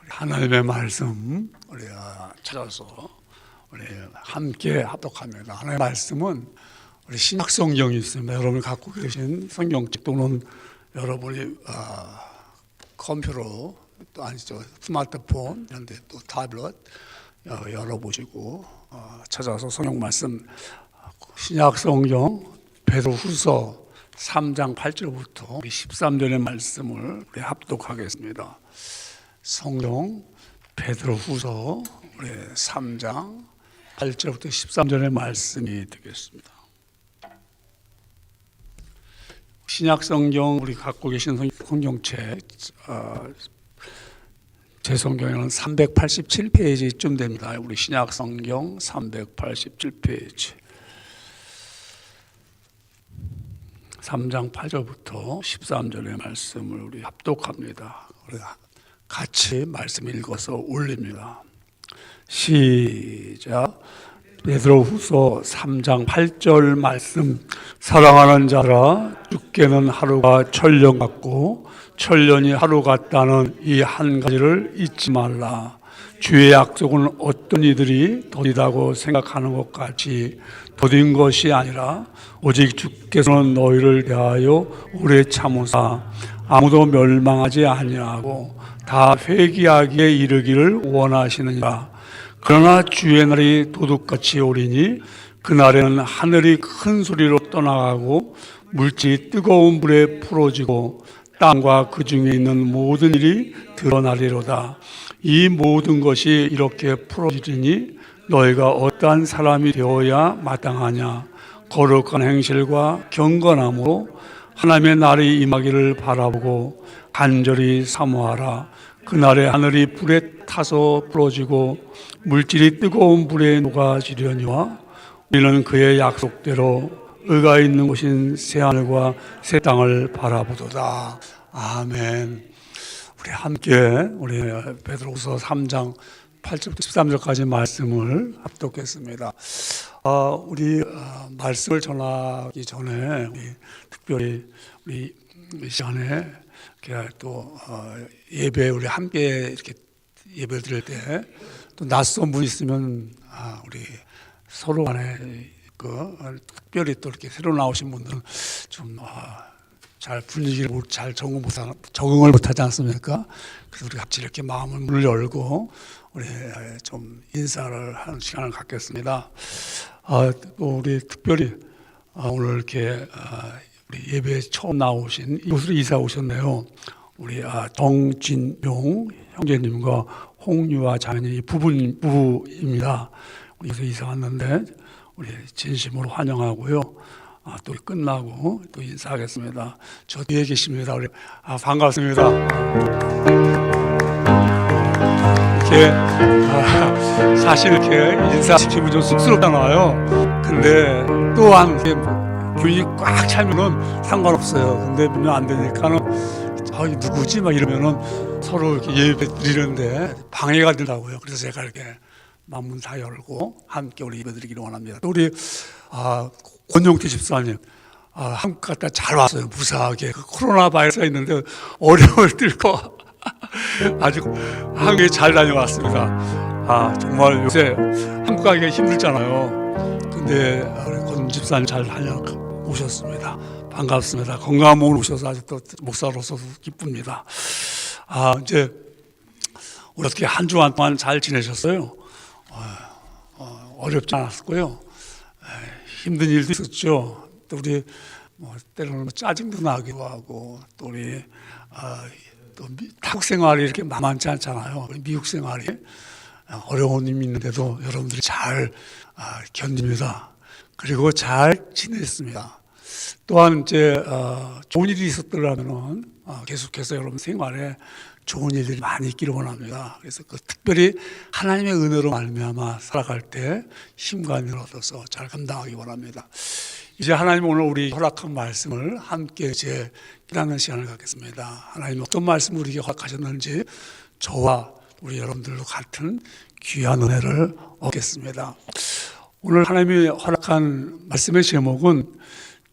하나님의 말씀 우리 찾아서 우리 함께 합독합니다. 하나님의 말씀은 우리 신약 성경이 있습니다. 여러분이 갖고 계신 성경책 또는 여러분이 컴퓨터 또 아니죠 스마트폰 이런데 또 타블렛 열어보시고 찾아서 성경 말씀 신약 성경 베드로후서 3장 8절부터 13절의 말씀을 우리 합독하겠습니다. 성경 베드로후서 3장 8절부터 13절의 말씀이 되겠습니다. 신약 성경 우리 갖고 계신 성경책 제 성경에는 387페이지쯤 됩니다. 우리 신약 성경 387페이지 3장 8절부터 13절의 말씀을 우리 합독합니다. 우리 같이 말씀 읽어서 올립니다. 시작. 베드로후서 3장 8절 말씀. 사랑하는 자라, 주께는 하루가 천년 같고 천년이 하루 같다는 이 한 가지를 잊지 말라. 주의 약속은 어떤 이들이 더디다고 생각하는 것 같이 더딘 것이 아니라 오직 주께서는 너희를 대하여 오래 참으사 아무도 멸망하지 아니하고 다 회개하기에 이르기를 원하시느니라. 그러나 주의 날이 도둑같이 오리니 그날에는 하늘이 큰 소리로 떠나가고 물질이 뜨거운 불에 풀어지고 땅과 그 중에 있는 모든 일이 드러나리로다. 이 모든 것이 이렇게 풀어지리니 너희가 어떠한 사람이 되어야 마땅하냐. 거룩한 행실과 경건함으로 하나님의 날이 임하기를 바라보고 간절히 사모하라. 그날에 하늘이 불에 타서 부러지고 물질이 뜨거운 불에 녹아지려니와 우리는 그의 약속대로 의가 있는 곳인 새하늘과 새 땅을 바라보도다. 아멘. 우리 함께 우리 베드로후서 3장 8절부터 13절까지 말씀을 합독했습니다. 우리 말씀을 전하기 전에 특별히 우리 이 시간에 또 예배 우리 함께 이렇게 예배를 드릴 때 또 낯선 분이 있으면 우리 서로 간에 특별히 또 이렇게 새로 나오신 분들은 좀 잘 분위기를 잘 적응을 못하지 않습니까? 그래서 우리 같이 이렇게 마음을 문을 열고 우리 좀 인사를 하는 시간을 갖겠습니다. 또 우리 특별히 오늘 이렇게 우리 예배에 처음 나오신 이곳으로 이사 오셨네요. 우리 정진용 형제님과 홍유아 자매님 부부입니다. 우리 여기서 이사 왔는데 우리 진심으로 환영하고요. 또 끝나고 또 인사하겠습니다. 저 뒤에 계십니다. 우리 반갑습니다. 이렇게 사실 이렇게 인사시키면 좀 쑥스럽잖아요. 근데 또한 균이 꽉 차면은 상관없어요. 근데 분명 안 되니까는 누구지? 막 이러면은 서로 이렇게 예배 드리는데 방해가 된다고요. 그래서 제가 이렇게 만문 다 열고 함께 우리 예배 드리기를 원합니다. 또 우리 권용태 집사님 한국 갔다 잘 왔어요. 무사하게 코로나 바이러스가 있는데 어려움을 뚫고 아주 한국에 잘 다녀왔습니다. 정말 요새 한국 가기가 힘들잖아요. 근데 권 집사님 잘 다녀오셨습니다. 반갑습니다. 건강한 몸으로 오셔서 아직도 목사로서 기쁩니다. 이제 우리 어떻게 한 주간 동안 잘 지내셨어요? 어렵지 않았고요. 힘든 일도 있었죠. 또 우리 때로는 짜증도 나기도 하고 또 우리 또 타국 생활이 이렇게 만만치 않잖아요. 미국 생활이 어려운 일이 있는데도 여러분들이 잘 견딥니다. 그리고 잘 지냈습니다. 또한 이제 좋은 일이 있었더라면은 계속해서 여러분 생활에 좋은 일들이 많이 있기를 원합니다. 그래서 특별히 하나님의 은혜로 말미암아 살아갈 때 힘과 힘을 얻어서 잘 감당하기 원합니다. 이제 하나님 오늘 우리 허락한 말씀을 함께 이제 깨닫는 시간을 갖겠습니다. 하나님 어떤 말씀을 우리에게 허락하셨는지 저와 우리 여러분들도 같은 귀한 은혜를 얻겠습니다. 오늘 하나님이 허락한 말씀의 제목은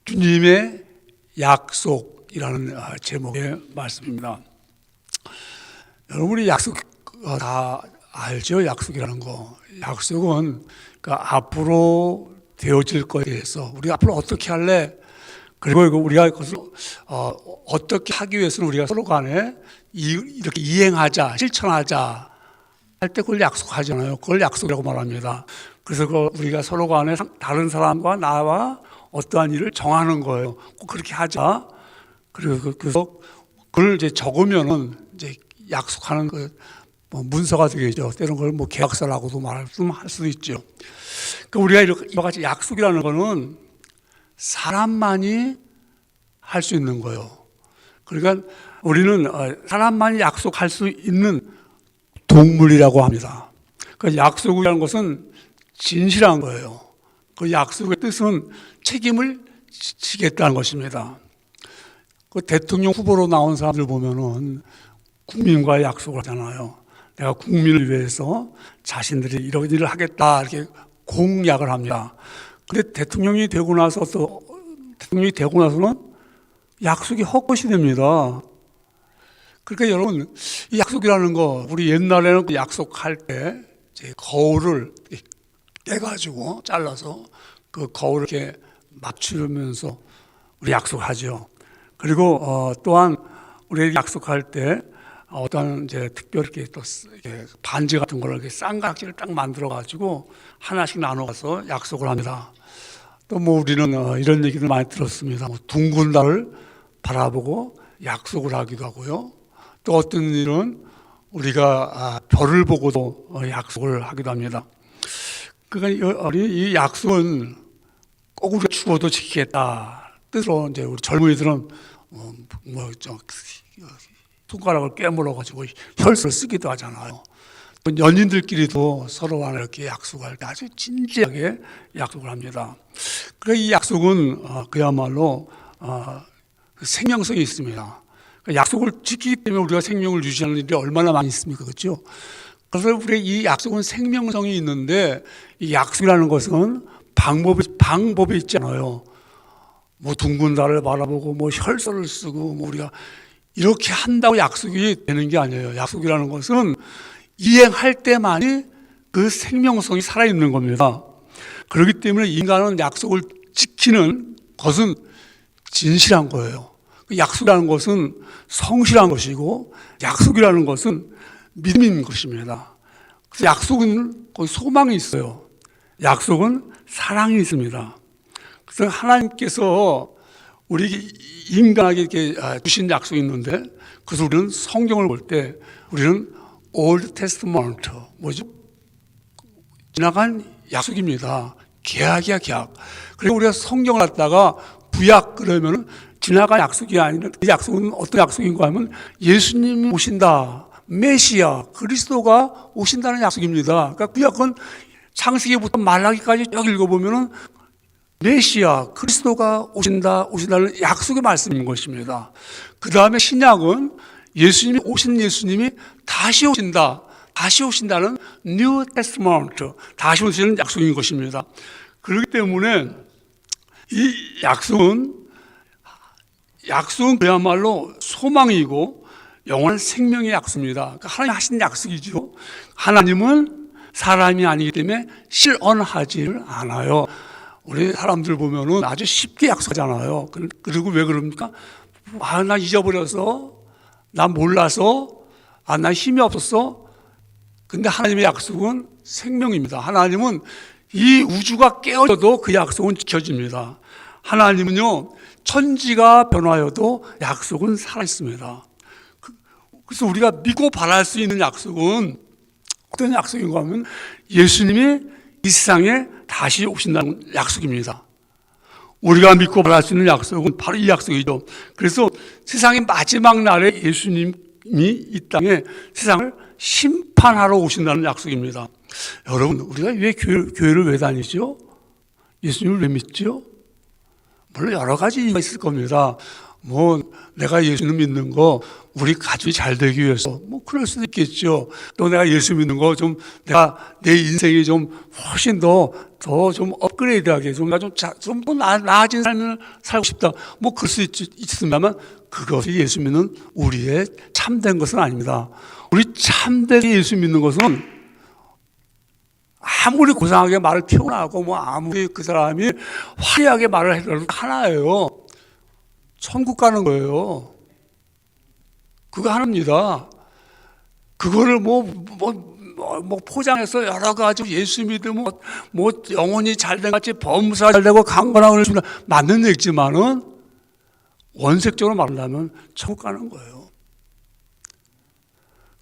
주님의 약속이라는 제목의 말씀입니다. 여러분이 약속 다 알죠? 약속이라는 거. 약속은 그러니까 앞으로 되어질 거에 대해서 우리가 앞으로 어떻게 할래? 그리고 우리가 그것을 어떻게 하기 위해서는 우리가 서로 간에 이렇게 이행하자, 실천하자 할 때 그걸 약속하잖아요. 그걸 약속이라고 말합니다. 그래서 우리가 서로 간에 다른 사람과 나와 어떠한 일을 정하는 거예요. 꼭 그렇게 하자. 그리고 그래서 그걸 이제 적으면은 이제 약속하는 뭐 문서가 되겠죠. 때로는 그걸 뭐 계약서라고도 할 수도 있죠. 그러니까 우리가 이와 같이 약속이라는 거는 사람만이 할 수 있는 거예요. 그러니까 우리는 사람만이 약속할 수 있는 동물이라고 합니다. 그 약속이라는 것은 진실한 거예요. 그 약속의 뜻은 책임을 지겠다는 것입니다. 그 대통령 후보로 나온 사람들 보면은 국민과의 약속을 하잖아요. 내가 국민을 위해서 자신들이 이런 일을 하겠다 이렇게 공약을 합니다. 근데 대통령이 되고 나서는 약속이 헛것이 됩니다. 그러니까 여러분, 이 약속이라는 거, 우리 옛날에는 그 약속할 때 이제 거울을 떼가지고 잘라서 그 거울을 이렇게 맞추면서 우리 약속하죠. 그리고 또한 우리 약속할 때 어떤 이제 특별히 또 이렇게 반지 같은 걸 이렇게 쌍각지를 딱 만들어가지고 하나씩 나눠서 약속을 합니다. 또 뭐 우리는 이런 얘기를 많이 들었습니다. 뭐 둥근 달을 바라보고 약속을 하기도 하고요. 또 어떤 일은 우리가 별을 보고도 약속을 하기도 합니다. 그러니까 이 약속은 꼭 우리가 죽어도 지키겠다 뜻으로 이제 우리 젊은이들은 손가락을 깨물어 가지고 혈서를 쓰기도 하잖아요. 연인들끼리도 서로 간에 이렇게 약속할 때 아주 진지하게 약속을 합니다. 그러니까 이 약속은 그야말로 생명성이 있습니다. 약속을 지키기 때문에 우리가 생명을 유지하는 일이 얼마나 많이 있습니까? 그렇죠? 그래서 우리 이 약속은 생명성이 있는데 이 약속이라는 것은 방법이 있잖아요. 뭐 둥근 달을 바라보고 뭐 혈서를 쓰고 뭐 우리가 이렇게 한다고 약속이 되는 게 아니에요. 약속이라는 것은 이행할 때만이 그 생명성이 살아있는 겁니다. 그렇기 때문에 인간은 약속을 지키는 것은 진실한 거예요. 약속이라는 것은 성실한 것이고 약속이라는 것은 믿음인 것입니다. 그래서 약속은 거기 소망이 있어요. 약속은 사랑이 있습니다. 그래서 하나님께서 우리 인간에게 이렇게 주신 약속이 있는데 그래서 우리는 성경을 볼 때 우리는 Old Testament 뭐죠? 지나간 약속입니다. 계약이야 계약. 그리고 우리가 성경을 갖다가 구약 그러면은 지나간 약속이 아니라 그 약속은 어떤 약속인가 하면 예수님이 오신다. 메시아 그리스도가 오신다는 약속입니다. 그러니까 구약은 창세기부터 말라기까지 쭉 읽어보면은 메시아 그리스도가 오신다는 약속의 말씀인 것입니다. 그 다음에 신약은 예수님이 다시 오신다는 New Testament 다시 오시는 약속인 것입니다. 그렇기 때문에 이 약속은 그야말로 소망이고 영원한 생명의 약속입니다. 그러니까 하나님 하신 약속이죠. 하나님은 사람이 아니기 때문에 실언하지를 않아요. 우리 사람들 보면은 아주 쉽게 약속하잖아요. 그리고 왜 그럽니까? 나 잊어버려서, 나 몰라서, 나 힘이 없었어. 근데 하나님의 약속은 생명입니다. 하나님은 이 우주가 깨어져도 그 약속은 지켜집니다. 하나님은요, 천지가 변화해도 약속은 살아있습니다. 그래서 우리가 믿고 바랄 수 있는 약속은 어떤 약속인가 하면 예수님이 이 세상에 다시 오신다는 약속입니다. 우리가 믿고 바랄 수 있는 약속은 바로 이 약속이죠. 그래서 세상의 마지막 날에 예수님이 이 땅에 세상을 심판하러 오신다는 약속입니다. 여러분, 우리가 왜 교회를 왜 다니죠? 예수님을 왜 믿죠? 물론 여러 가지 이유가 있을 겁니다. 뭐 내가 예수님 믿는 거 우리 가족이 잘 되기 위해서 뭐 그럴 수도 있겠죠. 또 내가 예수 믿는 거 좀 내가 내 인생이 좀 훨씬 더 좀 업그레이드하게 좀 나아진 삶을 살고 싶다. 뭐 그럴 수 있습니다만 그것이 예수 믿는 우리의 참된 것은 아닙니다. 우리 참되게 예수 믿는 것은 아무리 고상하게 말을 튀어나오고 뭐 아무리 그 사람이 화려하게 말을 해도 하나예요. 천국 가는 거예요. 그거 하나입니다. 그거를 뭐 포장해서 여러 가지 예수 믿으면 뭐 영혼이 잘된 같이 범사 잘되고 강건하고 그러시면 맞는 얘기지만은 원색적으로 말한다면 천국 가는 거예요.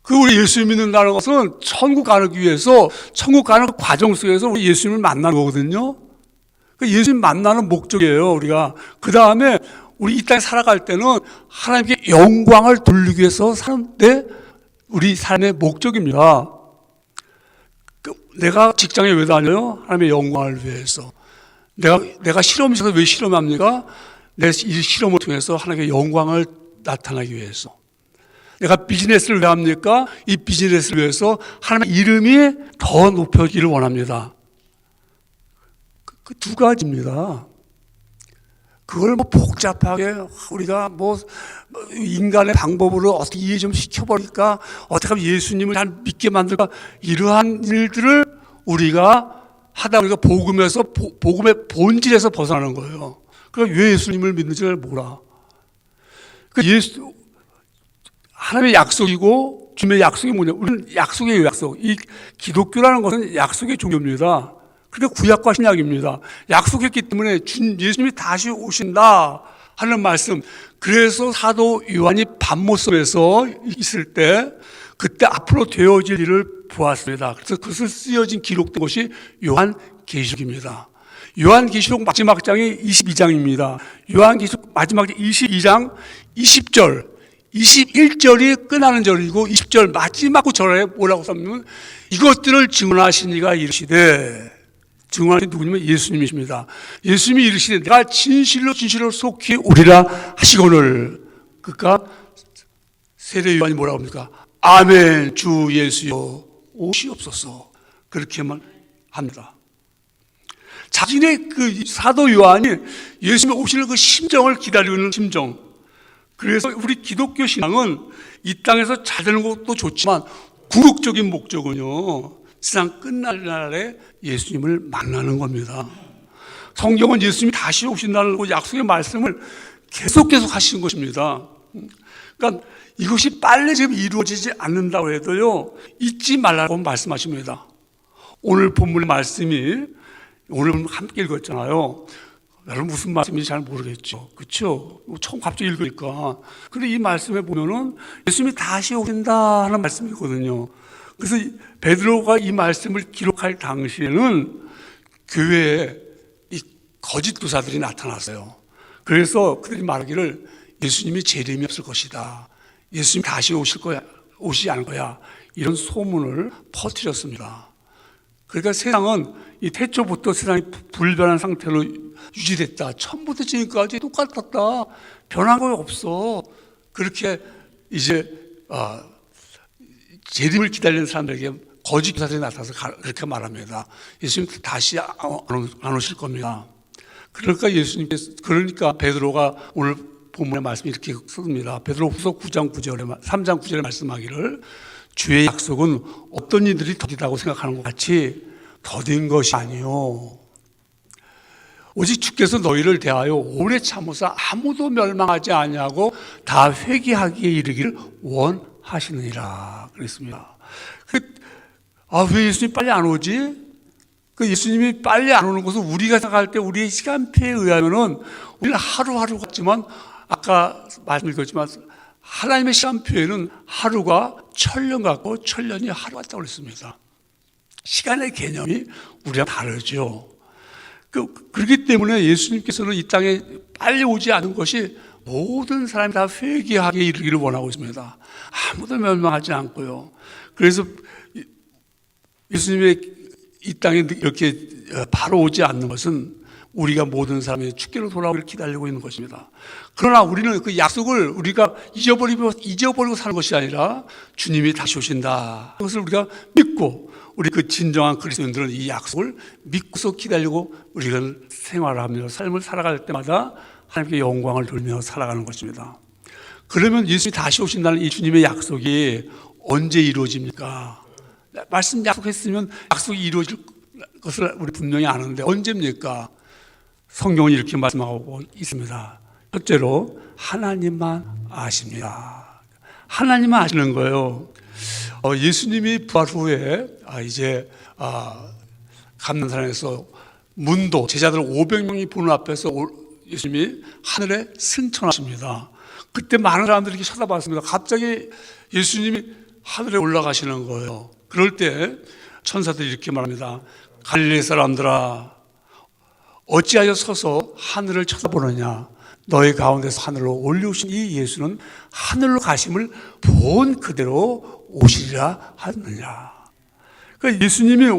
우리 예수 믿는다는 것은 천국 가기 위해서 천국 가는 과정 속에서 우리 예수님을 만나는 거거든요. 예수님 만나는 목적이에요, 우리가. 그 다음에 우리 이 땅에 살아갈 때는 하나님께 영광을 돌리기 위해서 사는데 우리 삶의 목적입니다. 내가 직장에 왜 다녀요? 하나님의 영광을 위해서. 내가 실험실에서 왜 실험합니까? 내 이 실험을 통해서 하나님의 영광을 나타나기 위해서. 내가 비즈니스를 왜 합니까? 이 비즈니스를 위해서 하나님의 이름이 더 높여지기를 원합니다. 그 두 가지입니다. 그걸 뭐 복잡하게 우리가 뭐 인간의 방법으로 어떻게 이해 좀 시켜버릴까? 어떻게 하면 예수님을 잘 믿게 만들까? 이러한 일들을 우리가 하다 보니까 복음의 본질에서 벗어나는 거예요. 그러니까 왜 예수님을 믿는지를 몰라. 하나님의 약속이고 주님의 약속이 뭐냐? 우리는 약속이에요, 약속. 이 기독교라는 것은 약속의 종교입니다. 그러니까 구약과 신약입니다. 약속했기 때문에 예수님이 다시 오신다 하는 말씀. 그래서 사도 요한이 밤모섬에서 있을 때 그때 앞으로 되어질 일을 보았습니다. 그래서 그것을 쓰여진 기록된 것이 요한계시록입니다. 요한계시록 마지막 장이 22장입니다. 요한계시록 마지막 장 22장 20절 21절이 끝나는 절이고 20절 마지막 절에 뭐라고 써있냐면 이것들을 증언하신 이가 이르시되, 증언하신 누구냐면 예수님이십니다. 예수님이 이르시되 내가 진실로 속히 오리라 하시거늘. 그러니까 세례 요한이 뭐라고 합니까? 아멘 주 예수여 오시옵소서. 그렇게만 합니다. 자신의 그 사도 요한이 예수님의 오시는 그 심정을 기다리고 있는 심정. 그래서 우리 기독교 신앙은 이 땅에서 잘 되는 것도 좋지만 궁극적인 목적은요, 세상 끝날 날에 예수님을 만나는 겁니다. 성경은 예수님이 다시 오신다는 약속의 말씀을 계속 하시는 것입니다. 그러니까 이것이 빨리 지금 이루어지지 않는다고 해도요, 잊지 말라고 말씀하십니다. 오늘 본문의 말씀이 오늘 함께 읽었잖아요. 여러분 무슨 말씀인지 잘 모르겠죠. 그렇죠? 처음 갑자기 읽으니까. 그런데 이 말씀에 보면은 예수님이 다시 오신다 하는 말씀이거든요. 그래서 베드로가 이 말씀을 기록할 당시에는 교회에 이 거짓 교사들이 나타났어요. 그래서 그들이 말하기를 예수님이 재림이 없을 것이다. 예수님이 다시 오실 거야, 오시지 않을 거야. 이런 소문을 퍼뜨렸습니다. 그러니까 세상은 이 태초부터 세상이 불변한 상태로 유지됐다. 처음부터 지금까지 똑같았다. 변한 거 없어. 그렇게 이제 재림을 기다리는 사람들에게 거짓 교사들이 나타나서 그렇게 말합니다. 예수님 다시 안 오실 겁니다. 그러니까 베드로가 오늘 본문의 말씀이 이렇게 씁니다. 베드로후서 9장 9절에 3장 9절에 말씀하기를 주의 약속은 어떤 이들이 더디다고 생각하는 것 같이 더딘 것이 아니요 오직 주께서 너희를 대하여 오래 참으사 아무도 멸망하지 아니하고 다 회개하기에 이르기를 원하시느니라 그랬습니다. 왜 예수님이 빨리 안 오지? 예수님이 빨리 안 오는 것은 우리가 생각할 때 우리의 시간표에 의하면은 우리는 하루하루 같지만 아까 말씀드렸지만 하나님의 시간표에는 하루가 천년 같고 천년이 하루 같다고 그랬습니다. 시간의 개념이 우리랑 다르죠. 그렇기 때문에 예수님께서는 이 땅에 빨리 오지 않은 것이 모든 사람이 다 회개하게 이르기를 원하고 있습니다. 아무도 멸망하지 않고요. 그래서 예수님의 이 땅에 이렇게 바로 오지 않는 것은 우리가 모든 사람이 주께로 돌아오기를 기다리고 있는 것입니다. 그러나 우리는 그 약속을 우리가 잊어버리고 사는 것이 아니라 주님이 다시 오신다. 그것을 우리가 믿고 우리 그 진정한 그리스도인들은 이 약속을 믿고서 기다리고 우리가 생활을 하며 삶을 살아갈 때마다 하나님께 영광을 돌리며 살아가는 것입니다. 그러면 예수님이 다시 오신다는 이 주님의 약속이 언제 이루어집니까? 말씀 약속했으면 약속이 이루어질 것을 우리 분명히 아는데 언제입니까? 성경은 이렇게 말씀하고 있습니다. 첫째로 하나님만 아십니다. 하나님만 아시는 거예요. 예수님이 부활 후에 이제 감난산에서 문도 제자들 500명이 보는 앞에서 예수님이 하늘에 승천하십니다. 그때 많은 사람들이 이렇게 쳐다봤습니다. 갑자기 예수님이 하늘에 올라가시는 거예요. 그럴 때 천사들이 이렇게 말합니다. 갈릴리 사람들아, 어찌하여 서서 하늘을 쳐다보느냐? 너희 가운데서 하늘로 올려오신 이 예수는 하늘로 가심을 본 그대로 오시리라 하느냐. 그러니까 예수님이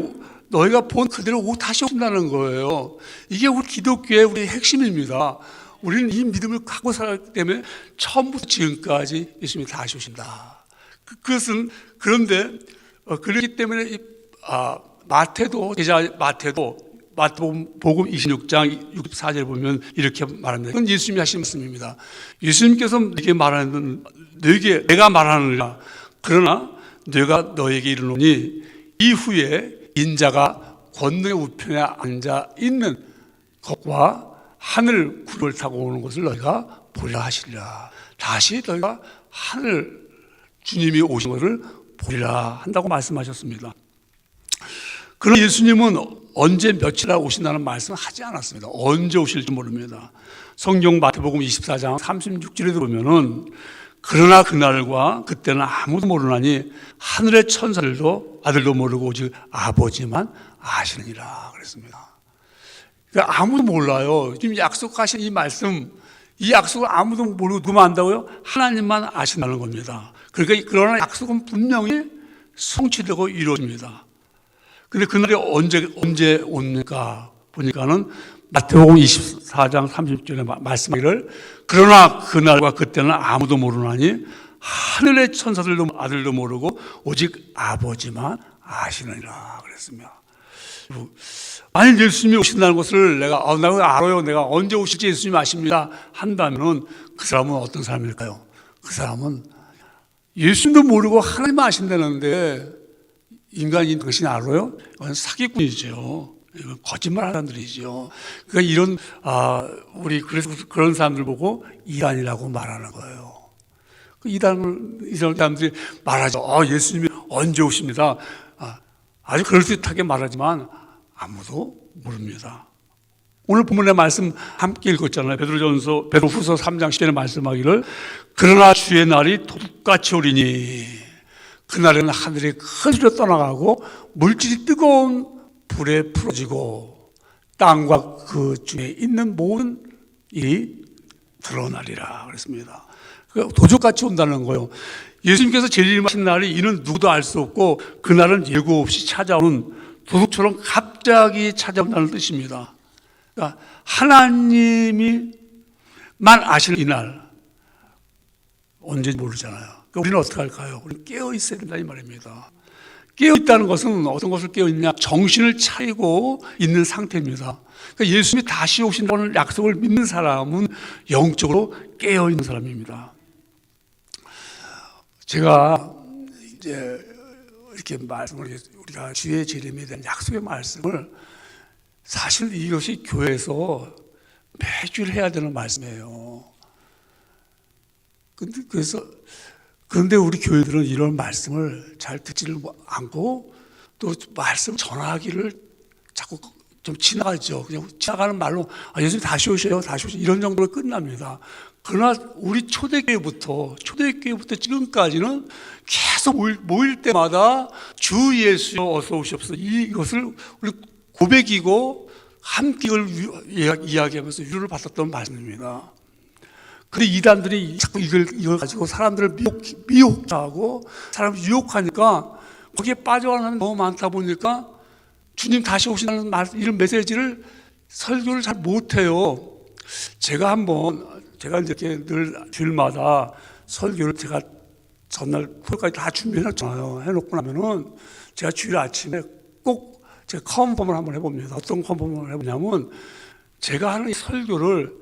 너희가 본 그대로 다시 오신다는 거예요. 이게 우리 기독교의 우리 핵심입니다. 우리는 이 믿음을 갖고 살았기 때문에 처음부터 지금까지 예수님이 다시 오신다. 그것은 그런데 그렇기 때문에 마태도 마태복음 26장 64절 보면 이렇게 말합니다. 이건 예수님이 하신 말씀입니다. 예수님께서 이렇게 말하는 내가 말하느냐 그러나 내가 너에게 이르노니 이후에 인자가 권능의 우편에 앉아 있는 것과 하늘 구름을 타고 오는 것을 너희가 보리라 하시리라. 다시 너희가 하늘 주님이 오신 것을 보리라 한다고 말씀하셨습니다. 그러나 예수님은 언제 며칠 하고 오신다는 말씀을 하지 않았습니다. 언제 오실지 모릅니다. 성경 마태복음 24장 36절에도 보면은 그러나 그날과 그때는 아무도 모르나니 하늘의 천사들도 아들도 모르고 오직 아버지만 아시느니라 그랬습니다. 그러니까 아무도 몰라요. 지금 약속하신 이 말씀, 이 약속을 아무도 모르고 누가 안다고요? 하나님만 아신다는 겁니다. 그러나 약속은 분명히 성취되고 이루어집니다. 근데 그날이 언제 옵니까? 보니까는 마태복음 24장 30절에 말씀하기를 그러나 그날과 그때는 아무도 모르나니 하늘의 천사들도 아들도 모르고 오직 아버지만 아시느니라 그랬습니다. 만일 예수님이 오신다는 것을 내가 알아요. 내가 언제 오실지 예수님이 아십니다. 한다면 그 사람은 어떤 사람일까요? 그 사람은 예수님도 모르고 하나님만 아신다는데 인간이 당신이 알아요? 이건 사기꾼이죠. 이건 거짓말하는 사람들이죠. 그러니까 이런 우리 그래서 그런 사람들 보고 이단이라고 말하는 거예요. 이런 사람들이 말하죠. 예수님이 언제 오십니다. 아주 그럴듯하게 말하지만 아무도 모릅니다. 오늘 본문의 말씀 함께 읽었잖아요. 베드로후서 3장 10절에 말씀하기를 그러나 주의 날이 도둑같이 오리니 그날에는 하늘이 큰 소리로 떠나가고 물질이 뜨거운 불에 풀어지고 땅과 그 중에 있는 모든 일이 드러나리라 그랬습니다. 도둑같이 온다는 거예요. 예수님께서 재림하신 날이 이는 누구도 알 수 없고 그날은 예고 없이 찾아오는 도둑처럼 갑자기 찾아온다는 뜻입니다. 그러니까 하나님이만 아시는 이날 언제 모르잖아요. 그러니까 우리는 어떻게 할까요? 우리는 깨어 있어야 된다 이 말입니다. 깨어 있다는 것은 어떤 것을 깨어 있냐? 정신을 차리고 있는 상태입니다. 그러니까 예수님이 다시 오신다는 약속을 믿는 사람은 영적으로 깨어 있는 사람입니다. 제가 이제 이렇게 우리가 주의 재림에 대한 약속의 말씀을 사실 이것이 교회에서 매주일 해야 되는 말씀이에요. 그런데 우리 교회들은 이런 말씀을 잘 듣지를 않고 또 말씀 전하기를 자꾸 좀 지나가죠. 그냥 지나가는 말로 예수님 다시 오셔요, 이런 정도로 끝납니다. 그러나 우리 초대교회부터 지금까지는 계속 모일 때마다 주 예수여 어서 오시옵소서 이것을 우리 고백이고 함께 이야기하면서 위로를 받았던 말씀입니다. 근데 이단들이 자꾸 이걸 가지고 사람들을 미혹하고 사람을 유혹하니까 거기에 빠져가는 사람이 너무 많다 보니까 주님 다시 오신다는 이런 메시지를 설교를 잘 못해요. 제가 이렇게 늘 주일마다 설교를 제가 전날 후까지 다 준비해놨잖아요. 해놓고 나면은 제가 주일 아침에 꼭 제가 컨펌을 한번 해봅니다. 어떤 컨펌을 해보냐면 제가 하는 이 설교를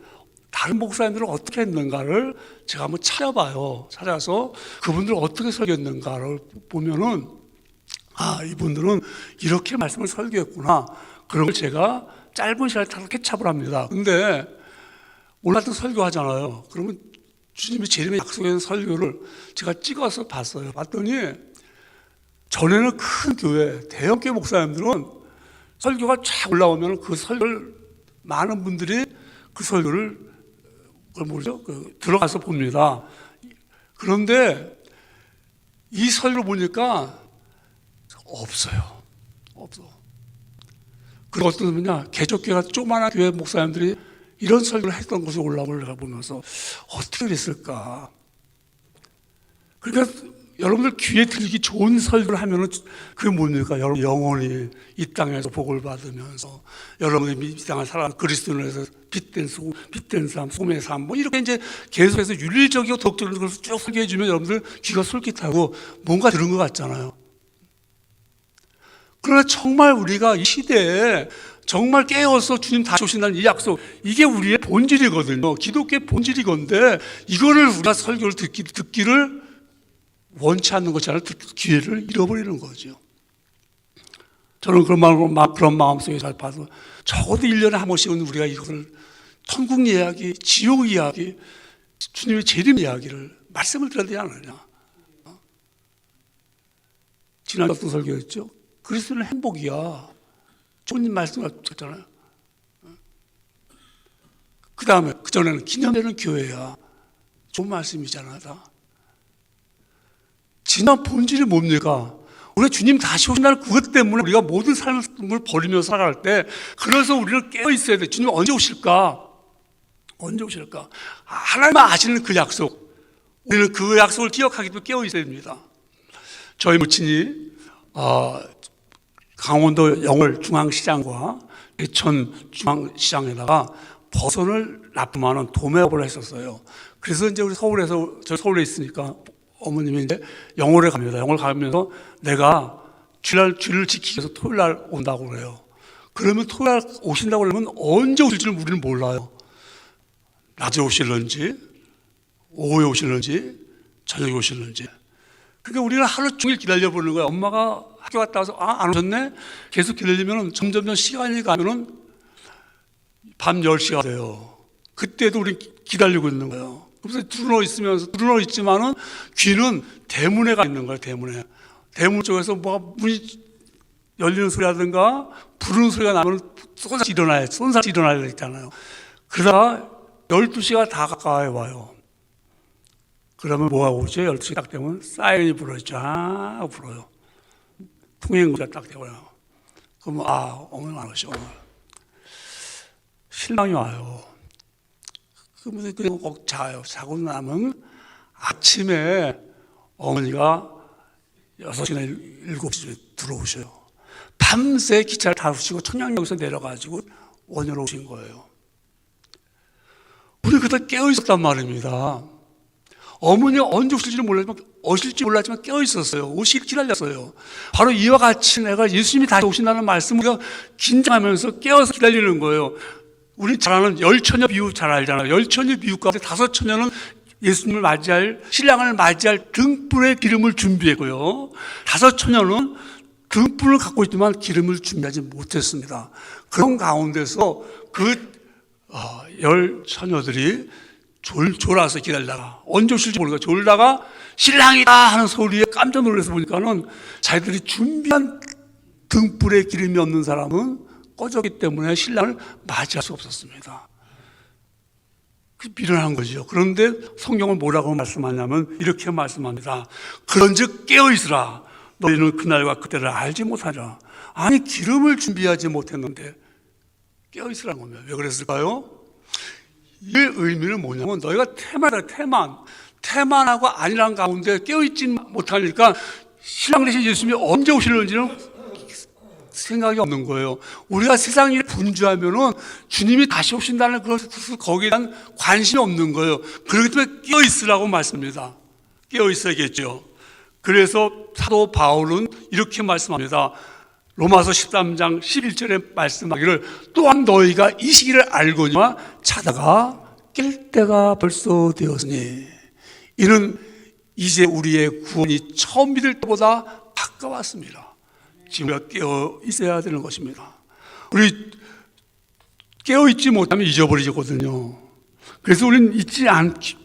다른 목사님들은 어떻게 했는가를 제가 한번 찾아봐요. 찾아서 그분들 어떻게 설교했는가를 보면은 이분들은 이렇게 말씀을 설교했구나. 그런 걸 제가 짧은 시간에 다 캐치업을 합니다. 근데 오늘 같은 설교하잖아요. 그러면 주님이 제 이름의 약속의 설교를 제가 찍어서 봤어요. 봤더니 전에는 큰 교회, 대형 교회 목사님들은 설교가 쫙 올라오면 그 설교를 많은 분들이 그 설교를 들어가서 봅니다. 그런데 이 설교를 보니까 없어요. 없어. 그리고 어떤 분이냐, 개척교회가 조그마한 교회 목사님들이 이런 설교를 했던 것을 올라오는 걸 보면서 어떻게 그랬을까? 그러니까 여러분들 귀에 들기 좋은 설교를 하면은 그게 뭡니까? 여러분 영혼이 이 땅에서 복을 받으면서 여러분이 이 땅을 살아 그리스도인에서 빛된 삶, 소매의 삶, 뭐 이렇게 이제 계속해서 윤리적이고 독적인 것을 쭉 설교해 주면 여러분들 귀가 솔깃하고 뭔가 들은 것 같잖아요. 그러나 정말 우리가 이 시대에 정말 깨어서 주님 다시 오신다는 이 약속, 이게 우리의 본질이거든요. 기독교의 본질이건데 이거를 우리가 설교를 듣기를 원치 않는 것처럼 기회를 잃어버리는 거죠. 저는 그런 마음속에 잘 봐서 적어도 1년에 한 번씩은 우리가 이것을 천국 이야기, 지옥 이야기, 주님의 재림 이야기를 말씀을 드려야 되지 않느냐. 지난 어떤 설교였죠? 그리스도는 행복이야. 주님 말씀하셨잖아요. 그 다음에 그전에는 기념되는 교회야. 좋은 말씀이잖아. 다. 진짜 본질이 뭡니까? 우리 주님 다시 오신다는 그것 때문에 우리가 모든 삶을 버리며 살아갈 때, 그래서 우리는 깨어 있어야 돼. 주님 언제 오실까? 언제 오실까? 하나님만 아시는 그 약속, 우리는 그 약속을 기억하기 위해 깨어 있어야 됩니다. 저희母친이 강원도 영월 중앙시장과 대천 중앙시장에다가 버선을 납품하는 도매업을 했었어요. 그래서 이제 우리 저 서울에 있으니까 어머님이 이제 영월에 갑니다. 영월 가면서 내가 주일을 지키기 위해서 토요일 날 온다고 그래요. 그러면 토요일 날 오신다고 그러면 언제 오실지를 우리는 몰라요. 낮에 오실런지, 오후에 오실런지, 저녁에 오실런지. 그러니까 우리는 하루 종일 기다려보는 거예요. 엄마가 학교 갔다 와서 안 오셨네? 계속 기다리면 점점 시간이 가면은 밤 10시가 돼요. 그때도 우리 기다리고 있는 거예요. 그래서 두루누워 있지만은 귀는 대문에 가 있는 거예요. 대문 쪽에서 뭐가 문이 열리는 소리라든가 부르는 소리가 나면 쏜살같이 일어나야 되잖아요. 그러다가 12시가 다 가까이 와요. 그러면 뭐하고 오죠? 12시 딱 되면 사이렌이 불어요. 쫙 불어요. 통행구가 딱 되고요. 그러면 어머니 안 오셔. 신랑이 와요. 그러면 그냥 꼭 자요. 자고 나면 아침에 어머니가 6시나 7시에 들어오셔요. 밤새 기차를 타시고 청량역에서 내려가지고 원효로 오신 거예요. 우리 그때 깨어 있었단 말입니다. 어머니가 언제 오실지 몰랐지만 깨어 있었어요. 오시길 기다렸어요. 바로 이와 같이 내가 예수님이 다시 오신다는 말씀을 우리가 긴장하면서 깨어서 기다리는 거예요. 우리 잘 아는 열처녀 비유 잘 알잖아요. 열처녀 비유 가운데 5처녀는 예수님을 맞이할, 신랑을 맞이할 등불의 기름을 준비했고요. 5처녀는 등불을 갖고 있지만 기름을 준비하지 못했습니다. 그런 가운데서 그 10처녀들이 졸아서 기다리다가 언제 오실지 모르니까 졸다가 신랑이다 하는 소리에 깜짝 놀라서 보니까는 자기들이 준비한 등불에 기름이 없는 사람은 꺼졌기 때문에 신랑을 맞이할 수 없었습니다. 그 미련한 거죠. 그런데 성경은 뭐라고 말씀하냐면 이렇게 말씀합니다. 그런즉 깨어있으라. 너희는 그날과 그때를 알지 못하라. 아니 기름을 준비하지 못했는데 깨어있으라는 겁니다. 왜 그랬을까요? 이 의미는 뭐냐면 너희가 태만하고 아니란 가운데 깨어있지 못하니까 신랑 대신 예수님이 언제 오실는지는 생각이 없는 거예요. 우리가 세상 일에 분주하면은 주님이 다시 오신다는 거기에 대한 관심이 없는 거예요. 그렇기 때문에 깨어있으라고 말씀합니다. 깨어있어야겠죠. 그래서 사도 바울은 이렇게 말씀합니다. 로마서 13장 11절에 말씀하기를 또한 너희가 이 시기를 알거니와 자다가 깰 때가 벌써 되었으니 이는 이제 우리의 구원이 처음 믿을 때보다 가까웠습니다. 지금 우리가 깨어 있어야 되는 것입니다. 우리 깨어 있지 못하면 잊어버리거든요. 그래서 우리는 잊지 않기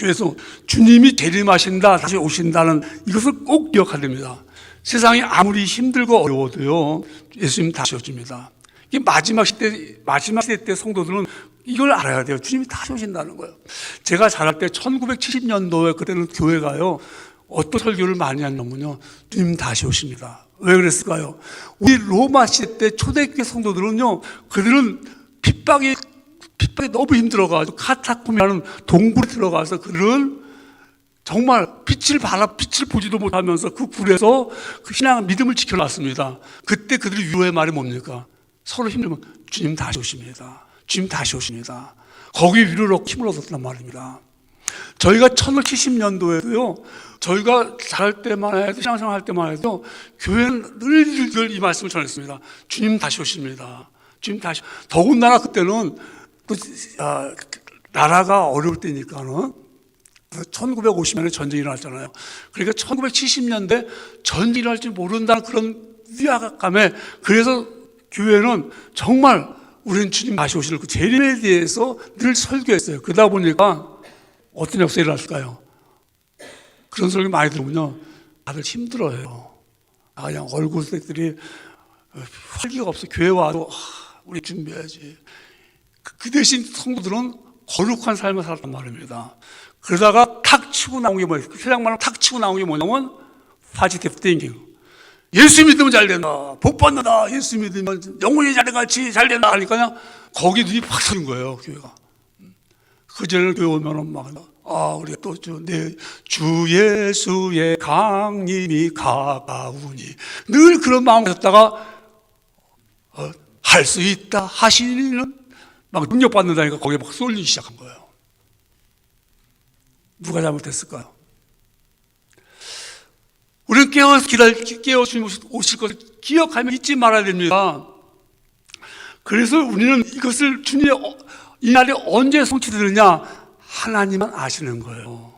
위해서 주님이 재림하신다, 다시 오신다는 이것을 꼭 기억해야 됩니다. 세상이 아무리 힘들고 어려워도요, 예수님 다시 오십니다. 이게 마지막 시대 때 성도들은 이걸 알아야 돼요. 주님이 다시 오신다는 거예요. 제가 자랄 때 1970년도에 그때는 교회가요, 어떤 설교를 많이 하냐면요, 주님 다시 오십니다. 왜 그랬을까요? 우리 로마 시대 때 초대교회 성도들은요, 그들은 핍박이 너무 힘들어가지고 카타콤이라는 동굴에 들어가서 그들은 정말 빛을 보지도 못하면서 그 굴에서 그 신앙 믿음을 지켜놨습니다. 그때 그들의 위로의 말이 뭡니까? 서로 힘들면 주님 다시 오십니다. 주님 다시 오십니다. 거기 위로로 힘을 얻었단 말입니다. 저희가 1970년도에도요, 저희가 자랄 때만 해도, 신앙생활 할 때만 해도, 교회는 늘 이 말씀을 전했습니다. 주님 다시 오십니다. 주님 다시, 더군다나 그때는, 나라가 어려울 때니까는, 1950년에 전쟁이 일어났잖아요. 그러니까 1970년대 전쟁이 일어날지 모른다는 그런 위압감에, 그래서 교회는 정말 우리는 주님 다시 오실 그 재림에 대해서 늘 설교했어요. 그러다 보니까 어떤 역사가 일어났을까요? 그런 설교 많이 들으면요, 다들 힘들어요. 그냥 얼굴색들이 활기가 없어. 교회 와도 우리 준비해야지. 그 대신 성도들은 거룩한 삶을 살았단 말입니다. 그러다가 탁 치고 나온 게 뭐예요? 세상 말로 탁 치고 나온 게 뭐냐면 positive thinking. 예수 믿으면 잘 된다, 복 받는다, 예수 믿으면 영혼이 자리같이 잘 된다 하니까 그냥 거기 눈이 확 서는 거예요, 교회가. 그전에는 교회 오면은 막, 우리가 또 주 예수의 강림이 가까우니 늘 그런 마음 가졌다가 할 수 있다 하시는 막 능력받는다니까 거기에 막 쏠리기 시작한 거예요. 누가 잘못했을까요? 우리는 깨어 주님 오실 것을 기억하며 잊지 말아야 됩니다. 그래서 우리는 이것을 주님의 이 날이 언제 성취되느냐, 하나님만 아시는 거예요.